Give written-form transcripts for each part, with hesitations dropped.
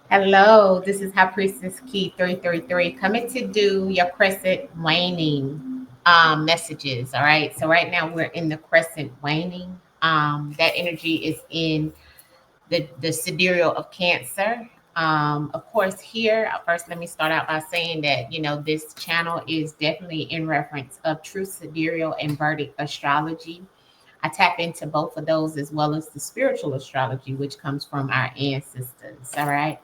Hello, this is High Priestess Key 333 coming to do your Crescent Waning messages. All right. So right now we're in the Crescent Waning. That energy is in the Sidereal of Cancer. Of course, here, first, let me start out by saying that, this channel is definitely in reference of true Sidereal and Vedic astrology. I tap into both of those as well as the spiritual astrology, which comes from our ancestors. All right.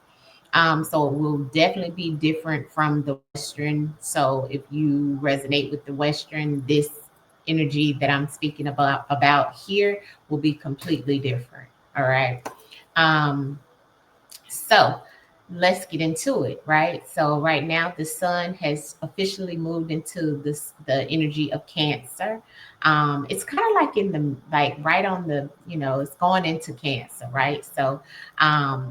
So it will definitely be different from the Western. So if you resonate with the Western, this energy that I'm speaking about here will be completely different. All right. Um, so let's get into it, right? So right now the sun has officially moved into the energy of Cancer. It's kind of like in the like right on the, it's going into Cancer, right? So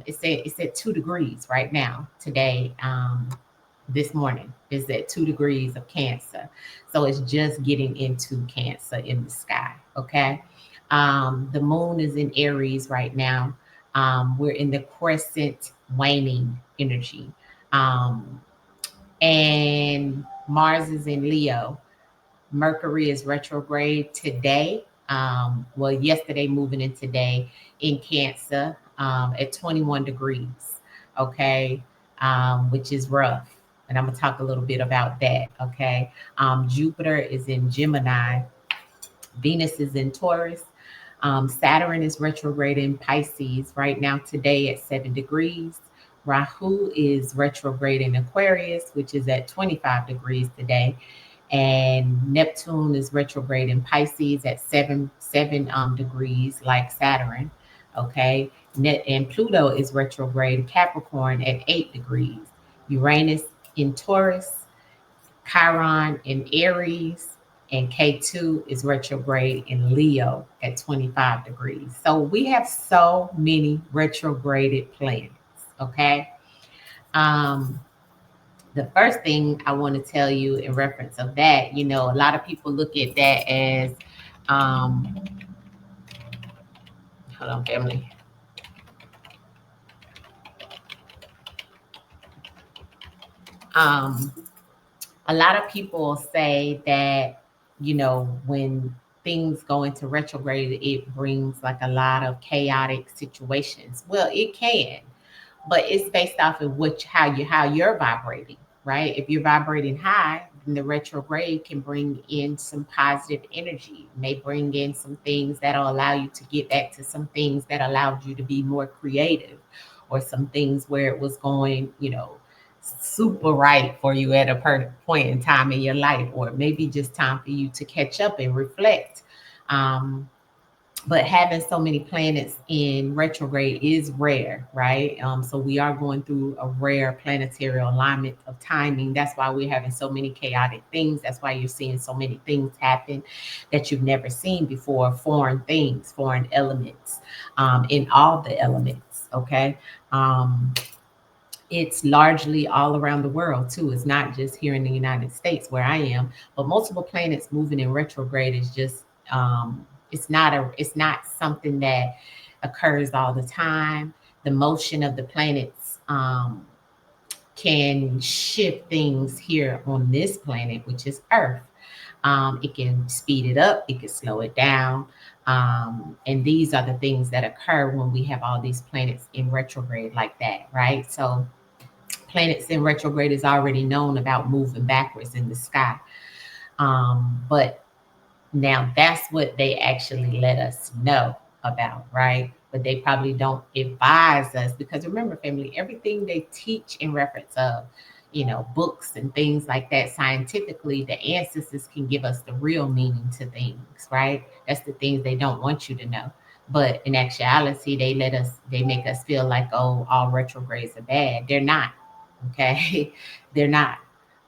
it's at 2 degrees right now today. This morning is at 2 degrees of Cancer. So it's just getting into Cancer in the sky. Okay. The moon is in Aries right now. We're in the crescent waning energy. Um, and Mars is in Leo. Mercury is retrograde today. Well, yesterday, moving in today in Cancer at 21 degrees. Okay. Which is rough. And I'm going to talk a little bit about that. Okay. Jupiter is in Gemini. Venus is in Taurus. Saturn is retrograde in Pisces right now today at 7 degrees. Rahu is retrograde in Aquarius, which is at 25 degrees today. And Neptune is retrograde in Pisces at seven degrees, like Saturn. Okay. And Pluto is retrograde in Capricorn at 8 degrees. Uranus in Taurus, Chiron in Aries, and K2 is retrograde in Leo at 25 degrees. So we have so many retrograded planets. Okay. Um, the first thing I want to tell you in reference of that, a lot of people look at that as, um, hold on, family. Um, a lot of people say that, when things go into retrograde, it brings like a lot of chaotic situations. Well, it can, but it's based off of how you're vibrating, right? If you're vibrating high, then the retrograde can bring in some positive energy, may bring in some things that'll allow you to get back to some things that allowed you to be more creative, or some things where it was going, super right for you at a point in time in your life, or maybe just time for you to catch up and reflect. Um, but having so many planets in retrograde is rare, right? So we are going through a rare planetary alignment of timing. That's why we're having so many chaotic things. That's why you're seeing so many things happen that you've never seen before, foreign things, foreign elements, in all the elements. Okay. Um, it's largely all around the world too. It's not just here in the United States where I am, but multiple planets moving in retrograde is just, it's not something that occurs all the time. The motion of the planets can shift things here on this planet, which is Earth. It can speed it up, it can slow it down. And these are the things that occur when we have all these planets in retrograde like that, right? So planets in retrograde is already known about moving backwards in the sky. But now that's what they actually let us know about, right? But they probably don't advise us, because remember, family, everything they teach in reference of, books and things like that, scientifically, the ancestors can give us the real meaning to things, right? That's the things they don't want you to know. But in actuality, they make us feel like, oh, all retrogrades are bad. They're not. Okay. They're not.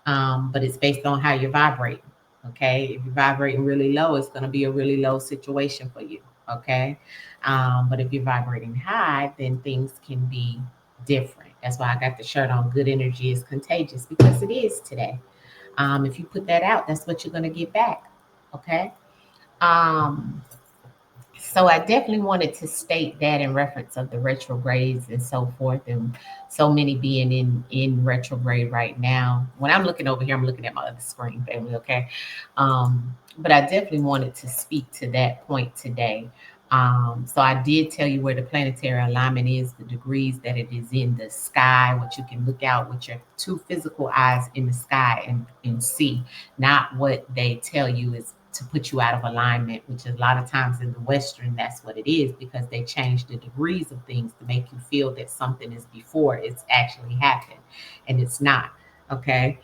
But it's based on how you're vibrating. Okay. If you're vibrating really low, it's going to be a really low situation for you. Okay. But if you're vibrating high, then things can be different. That's why I got the shirt on. Good energy is contagious, because it is today. If you put that out, that's what you're going to get back. Okay. Um, So I definitely wanted to state that in reference of the retrogrades and so forth, and so many being in retrograde right now. When I'm looking over here, I'm looking at my other screen, family. Okay, but I definitely wanted to speak to that point today. So I did tell you where the planetary alignment is, the degrees that it is in the sky, what you can look out with your two physical eyes in the sky and see, not what they tell you is to put you out of alignment, which is a lot of times in the Western, that's what it is, because they change the degrees of things to make you feel that something is before it's actually happened, and it's not. Okay.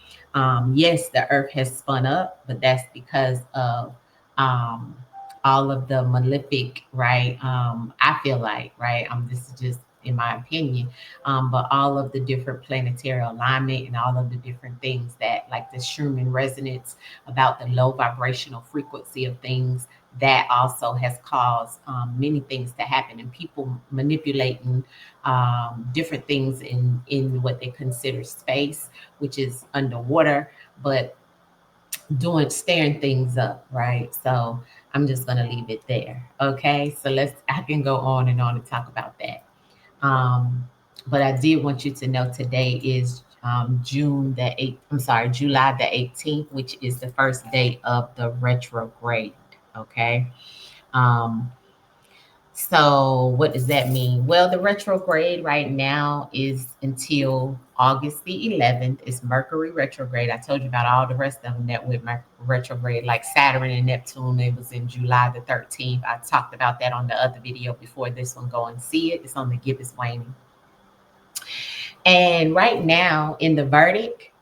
Yes, the earth has spun up, but that's because of um, all of the malefic, right? I feel like, right? This is just in my opinion, but all of the different planetary alignment and all of the different things that, like the Schumann resonance, about the low vibrational frequency of things, that also has caused many things to happen, and people manipulating different things in what they consider space, which is underwater, but doing staring things up, right? So I'm just gonna leave it there. Okay. So I can go on and on and talk about that. But I did want you to know today is June the 8th, I'm sorry, July the 18th, which is the first day of the retrograde. Okay. Um, so what does that mean? Well, the retrograde right now is until August the 11th. It's Mercury retrograde. I told you about all the rest of them that went retrograde, like Saturn and Neptune. It was in July the 13th. I talked about that on the other video before this one. Go and see it. It's on the Gibbous Waning. And right now in the Vedic,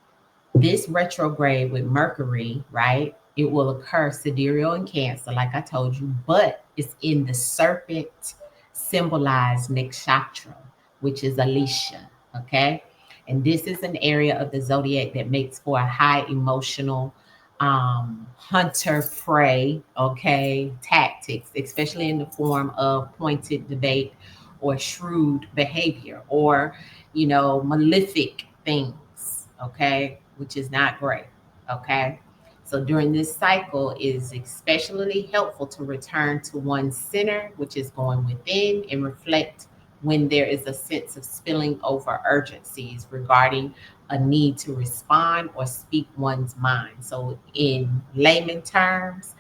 this retrograde with Mercury, right? It will occur sidereal in Cancer, like I told you, but it's in the serpent symbolized nakshatra, which is Alicia. Okay. And this is an area of the zodiac that makes for a high emotional hunter prey, okay, tactics, especially in the form of pointed debate or shrewd behavior or, malefic things, okay, which is not great, okay. So during this cycle, it is especially helpful to return to one's center, which is going within, and reflect when there is a sense of spilling over urgencies regarding a need to respond or speak one's mind. So, in layman terms,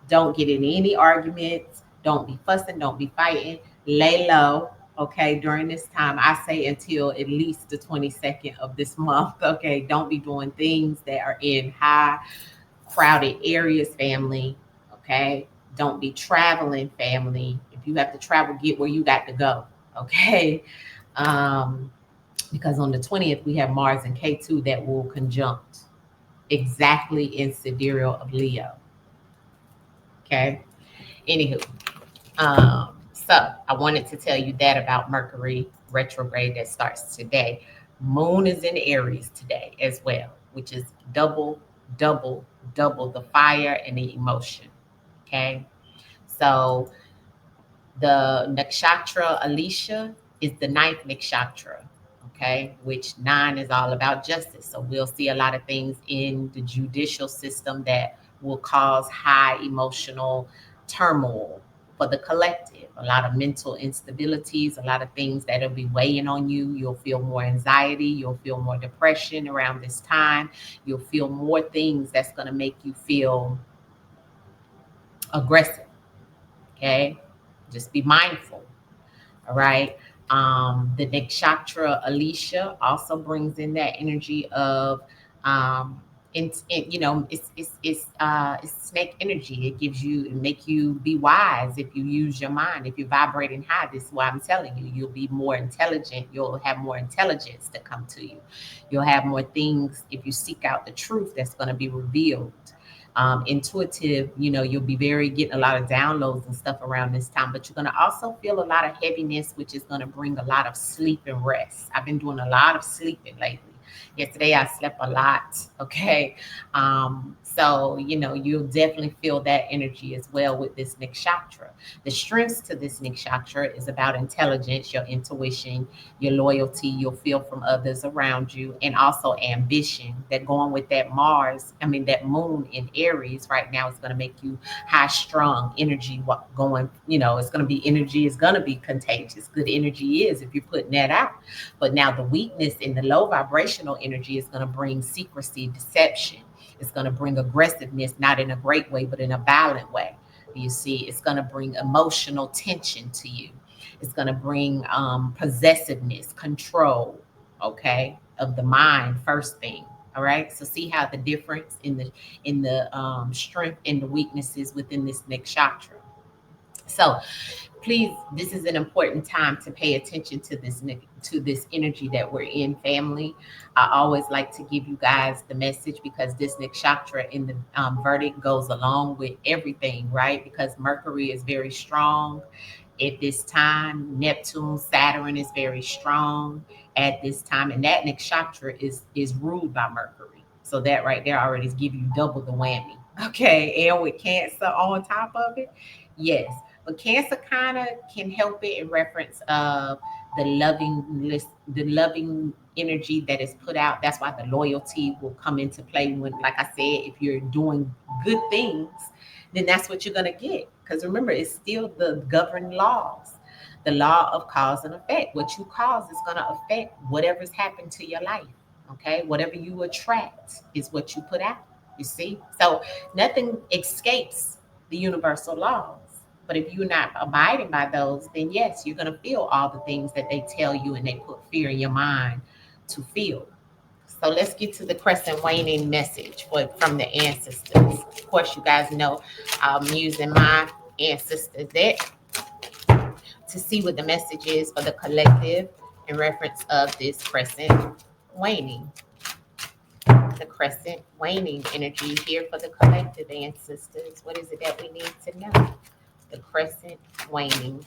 don't get in any arguments. Don't be fussing. Don't be fighting. Lay low. Okay. During this time, I say until at least the 22nd of this month. Okay. Don't be doing things that are in high crowded areas, family. Okay. Don't be traveling, family. If you have to travel, get where you got to go. Okay. Um, because on the 20th, we have Mars and K2 that will conjunct exactly in sidereal of Leo. Okay. Anywho, so I wanted to tell you that about Mercury retrograde that starts today. Moon is in Aries today as well, which is double, double, double the fire and the emotion. Okay. So the nakshatra Alicia is the ninth nakshatra, okay, which nine is all about justice. So we'll see a lot of things in the judicial system that will cause high emotional turmoil for the collective, a lot of mental instabilities, a lot of things that'll be weighing on you. You'll feel more anxiety, you'll feel more depression around this time, you'll feel more things that's going to make you feel aggressive, okay? Just be mindful. All right. The nakshatra Alicia also brings in that energy of, it's snake energy. It gives you, it make you be wise if you use your mind. If you're vibrating high, this is why I'm telling you, you'll be more intelligent. You'll have more intelligence to come to you. You'll have more things if you seek out the truth that's going to be revealed. Intuitive, you'll be very getting a lot of downloads and stuff around this time, but you're going to also feel a lot of heaviness, which is going to bring a lot of sleep and rest. I've been doing a lot of sleeping lately. Yesterday I slept a lot. Okay. So, you'll definitely feel that energy as well with this nakshatra. The strengths to this nakshatra is about intelligence, your intuition, your loyalty, you'll feel from others around you, and also ambition. That going with that that moon in Aries right now is going to make you high strung energy. What going, it's going to be energy is going to be contagious. Good energy is if you're putting that out. But now the weakness in the low vibrational energy is going to bring secrecy, deception. It's going to bring aggressiveness, not in a great way, but in a violent way. You see, it's going to bring emotional tension to you. It's going to bring possessiveness, control, okay, of the mind. First thing, all right. So see how the difference in the strength and the weaknesses within this next chakra. So please, this is an important time to pay attention to this energy that we're in, family. I always like to give you guys the message because this nakshatra in the verdict goes along with everything, right? Because Mercury is very strong at this time. Neptune, Saturn is very strong at this time, and that nakshatra is ruled by Mercury. So that right there already give you double the whammy. Okay, and with Cancer on top of it, yes. But Cancer kind of can help it in reference of the loving energy that is put out. That's why the loyalty will come into play when, like I said, if you're doing good things, then that's what you're gonna get. Because remember, it's still the governing laws, the law of cause and effect. What you cause is gonna affect whatever's happened to your life. Okay, whatever you attract is what you put out. You see, so nothing escapes the universal laws. But if you're not abiding by those, then yes, you're going to feel all the things that they tell you and they put fear in your mind to feel. So let's get to the Crescent Waning message from the ancestors. Of course, you guys know I'm using my ancestors deck to see what the message is for the collective in reference of this Crescent Waning. The Crescent Waning energy here for the collective ancestors. What is it that we need to know? The Crescent Waning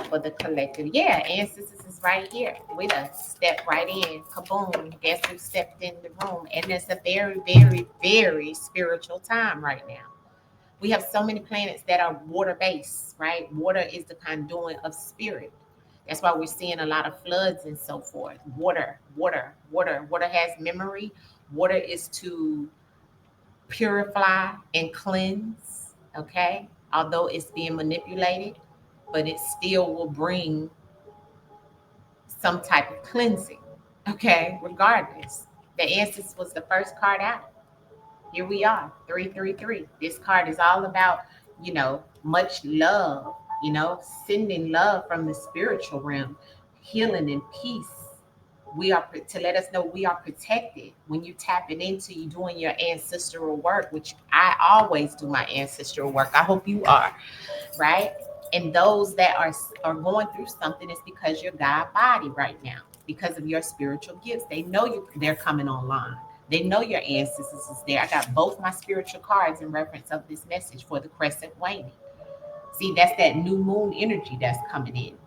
for the collective. Yeah, ancestors is right here with us. Step right in. Kaboom. Guess who stepped in the room? And it's a very, very, very spiritual time right now. We have so many planets that are water based, right? Water is the conduit of spirit. That's why we're seeing a lot of floods and so forth. Water, water, water. Water has memory. Water is to purify and cleanse, okay? Although it's being manipulated, but it still will bring some type of cleansing, okay? Regardless. The Ancestors was the first card out. Here we are, 333. This card is all about, much love, sending love from the spiritual realm, healing and peace. We are to let us know we are protected when you tapping into you doing your ancestral work, which I always do my ancestral work. I hope you are, right? And those that are going through something is because you're God body right now, because of your spiritual gifts. They know they're coming online. They know your ancestors is there. I got both my spiritual cards in reference of this message for the Crescent Waning. See, that's that new moon energy that's coming in.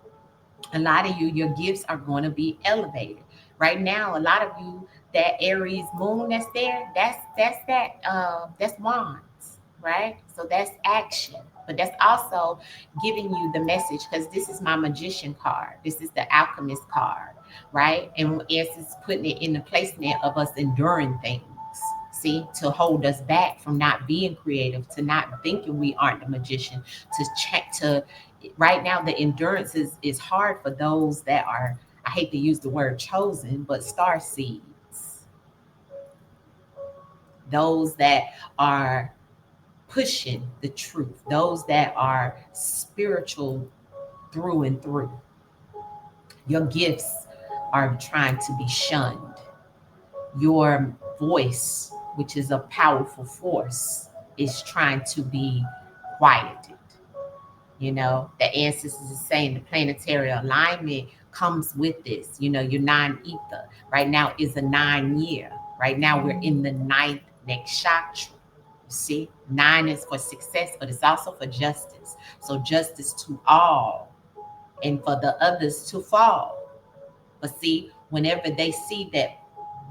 A lot of you, your gifts are going to be elevated. Right now, a lot of you, that Aries moon that's there, that's wands, right? So that's action. But that's also giving you the message because this is my magician card. This is the alchemist card, right? And it's putting it in the placement of us enduring things. See, to hold us back from not being creative, to not thinking we aren't a magician, to check to right now the endurance is hard for those that are, I hate to use the word chosen, but star seeds, those that are pushing the truth, those that are spiritual through and through. Your gifts are trying to be shunned. Your voice, which is a powerful force, is trying to be quieted. The ancestors is saying the planetary alignment comes with this. Your nine ether right now is a 9 year. Right now we're in the ninth nakshatra. You see, 9 is for success, but it's also for justice. So justice to all, and for the others to fall. But see, whenever they see that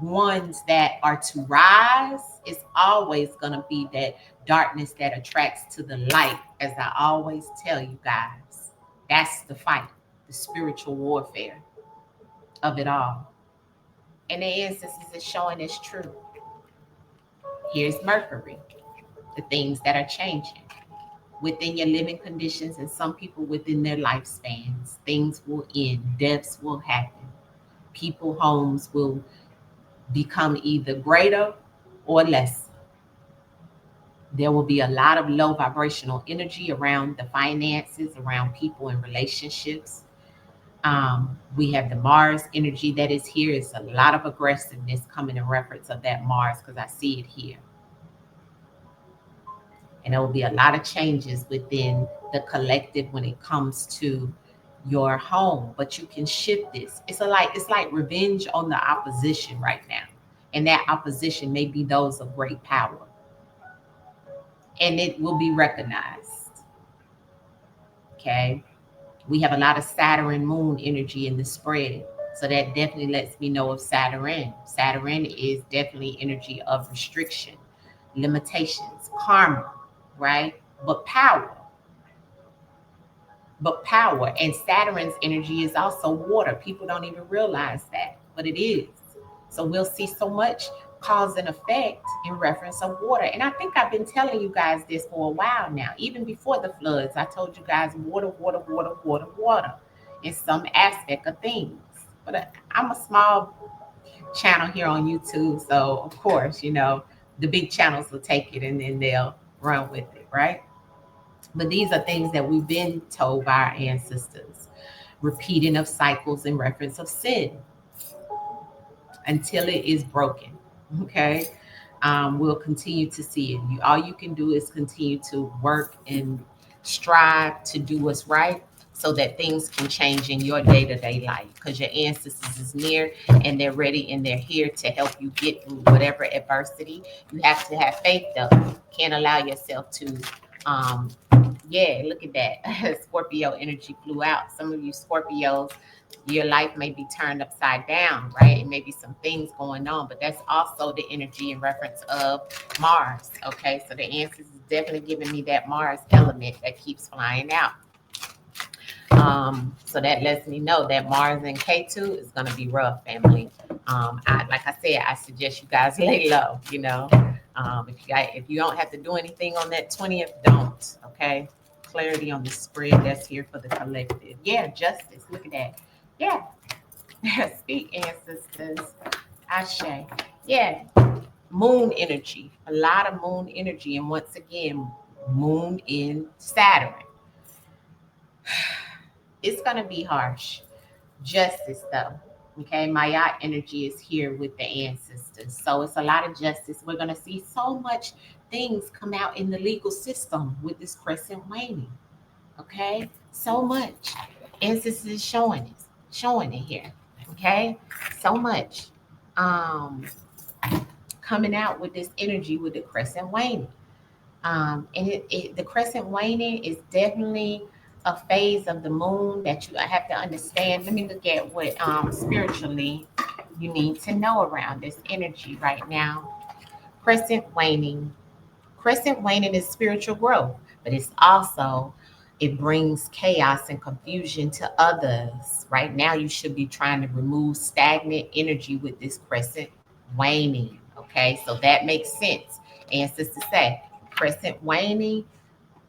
ones that are to rise, it's always going to be that darkness that attracts to the light, as I always tell you guys. That's the fight, the spiritual warfare of it all. And the ancestors is showing it's true. Here's Mercury, the things that are changing within your living conditions, and some people within their lifespans. Things will end, deaths will happen, people, homes will become either greater or less. There will be a lot of low vibrational energy around the finances, around people and relationships. We have the Mars energy that is here. It's a lot of aggressiveness coming in reference of that Mars, because I see it here. And there will be a lot of changes within the collective when it comes to your home. But you can shift this. It's like revenge on the opposition right now. And that opposition may be those of great power. And it will be recognized. Okay. We have a lot of Saturn moon energy in the spread. So that definitely lets me know of Saturn. Saturn is definitely energy of restriction, limitations, karma, right? But power. And Saturn's energy is also water. People don't even realize that, but it is. So we'll see so much cause and effect in reference of water. And I think I've been telling you guys this for a while now. Even before the floods, I told you guys water, water, water, water, water in some aspect of things. But I'm a small channel here on YouTube, so of course, the big channels will take it and then they'll run with it, right? But these are things that we've been told by our ancestors. Repeating of cycles in reference of sin until it is broken. Okay. We'll continue to see it. All you can do is continue to work and strive to do what's right, so that things can change in your day-to-day life, because your ancestors is near and they're ready and they're here to help you get through whatever adversity. You have to have faith though. Can't allow yourself to yeah, look at that. Scorpio energy flew out. Some of you Scorpios, your life may be turned upside down, right? It may be some things going on, but that's also the energy in reference of Mars. Okay, so the answers is definitely giving me that Mars element that keeps flying out. So that lets me know that Mars and K2 is going to be rough, family. Like I said, I suggest you guys lay low. If you don't have to do anything on that 20th, don't. Okay, clarity on the spread that's here for the collective. Yeah, justice. Look at that. Yeah, speak, ancestors. Ashe. Yeah, moon energy. A lot of moon energy, and once again, moon in Saturn. It's going to be harsh. Justice, though. Okay, Maya energy is here with the ancestors. So it's a lot of justice. We're going to see so much things come out in the legal system with this crescent waning. Okay, so much. Ancestors is showing it here. Okay, so much coming out with this energy with the crescent waning. And the crescent waning is definitely a phase of the moon that you have to understand. Let me look at what spiritually you need to know around this energy right now. Crescent waning. Crescent waning is spiritual growth, but it's also, it brings chaos and confusion to others. Right now, you should be trying to remove stagnant energy with this crescent waning. Okay, so that makes sense. And sister say, crescent waning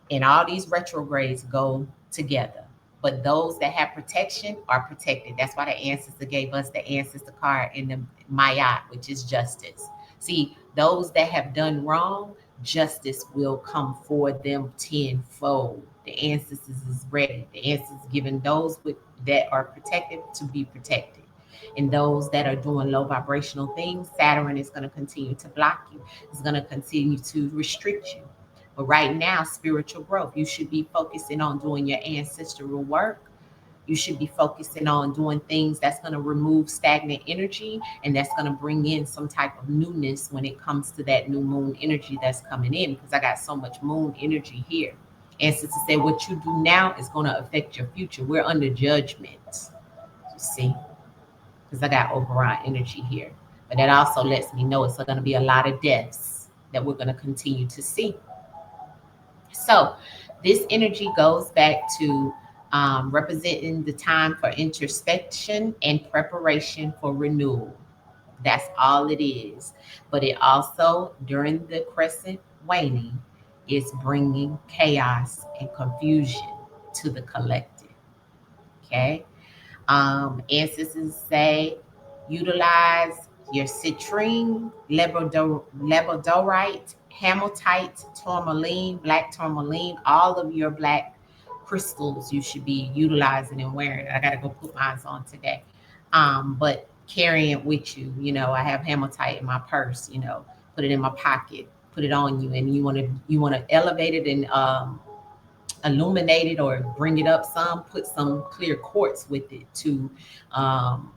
and all these retrogrades go together. But those that have protection are protected. That's why the ancestor gave us the ancestor card in the Mayat, which is justice. See, those that have done wrong, justice will come for them tenfold. The ancestors is ready. The ancestors giving those that are protected to be protected. And those that are doing low vibrational things, Saturn is going to continue to block you. It's going to continue to restrict you. But right now, spiritual growth, you should be focusing on doing your ancestral work. You should be focusing on doing things that's going to remove stagnant energy, and that's going to bring in some type of newness when it comes to that new moon energy that's coming in, because I got so much moon energy here. Ancestors say what you do now is going to affect your future. We're under judgment, you see, because I got Oberon energy here. But that also lets me know it's going to be a lot of deaths that we're going to continue to see. So this energy goes back to representing the time for introspection and preparation for renewal. That's all it is. But it also, during the crescent waning, is bringing chaos and confusion to the collective. Okay. Ancestors say utilize your citrine, labradorite, hematite, tourmaline, black tourmaline, all of your black crystals you should be utilizing and wearing. I got to go put mine on today. But carrying it with you, I have hematite in my purse, put it in my pocket, put it on you, and you want to elevate it and illuminate it or bring it up some, put some clear quartz with it to um,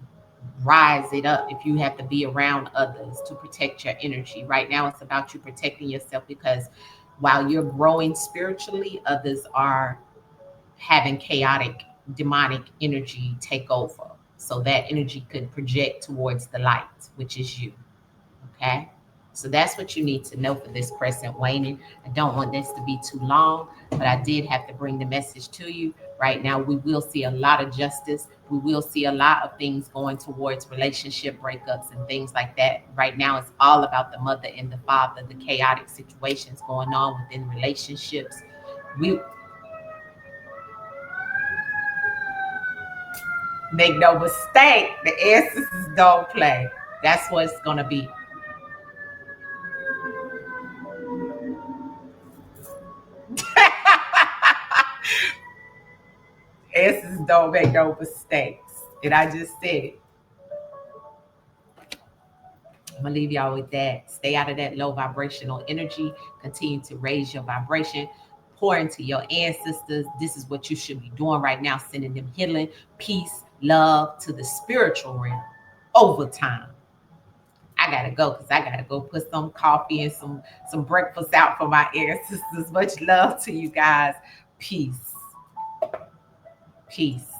rise it up if you have to be around others to protect your energy. Right now, it's about you protecting yourself because while you're growing spiritually, others are having chaotic, demonic energy take over. So that energy could project towards the light, which is you. Okay. So that's what you need to know for this crescent waning. I don't want this to be too long, but I did have to bring the message to you. Right now, we will see a lot of justice. We will see a lot of things going towards relationship breakups and things like that. Right now, it's all about the mother and the father, the chaotic situations going on within relationships. We make no mistake, the ancestors don't play. That's what it's going to be. Ancestors don't make no mistakes. And I just said, I'm gonna leave y'all with that. Stay out of that low vibrational energy. Continue to raise your vibration. Pour into your ancestors. This is what you should be doing right now, sending them healing, peace, love to the spiritual realm over time. I gotta go because I gotta go put some coffee and some breakfast out for my ancestors. Much love to you guys. Peace. Peace.